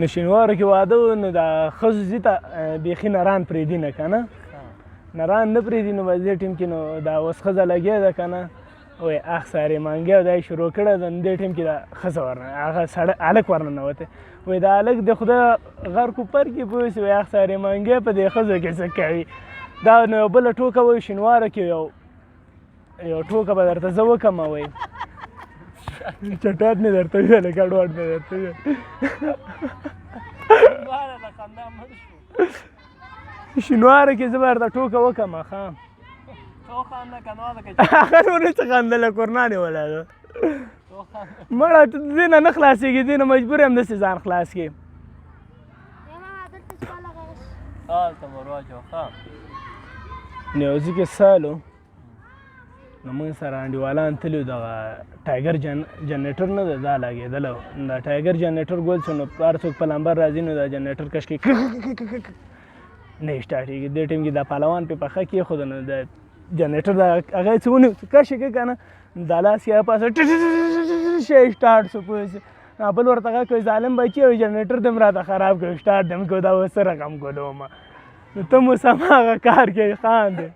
نو شینوارو کې واده و نو د ښځو ځي ته بیخي نران پرېږدي نه که نه نران نه پرېږدي نو بس دې ټیم کې نو دا اوس ښځه لګیا ده که نه وایي اخ سارې مانګی او دا یې شروع کړې ده نو دې ټیم کې دا ښځه هغه هلک ورننوتی وایي دا هلک د خدای غر کوپر کې پوه شي وایي اخ سارې مانګی په دې ښځو کې څه کوي دا نو یو بله ټوکه وایي شینواره کې یو ټوکه به درته زه وکړم وایي چټات مې درته ویل ګډوډ مې درته ویل شینواره کې زه به درته ټوکه وکړم ښه هغه نور نه څه خندله قرنان یې ولاده مړه ته دې نه نه خلاصېږي دې نه مجبور یم داسې ځان خلاص کړي نو یو ځای کې سالو نو موږ سره انډیوالان تللي وو دغه ټایګر جنریټر نه ده دا لګېدلی و دا ټایګر جنریټر ګول شو نو هر څوک پلمبر راځي نو دا جنریټر کش کوي نه یې سټارټېږي دې ټیم کې دا پهلوان پې پخه کېښوده نو د جنریټر د هغه یې څه ونیو کش یې کړه که نه دا لاس یې پاسه شی سټارټ شو پوه شي بل ورته غږ کوي ظالم بچي او جنریټر دې م راته خراب کړو سټارټ دې م کړو دا اوس څه رقم کولو ما نو ته مو سم هغه کار کوې خاندې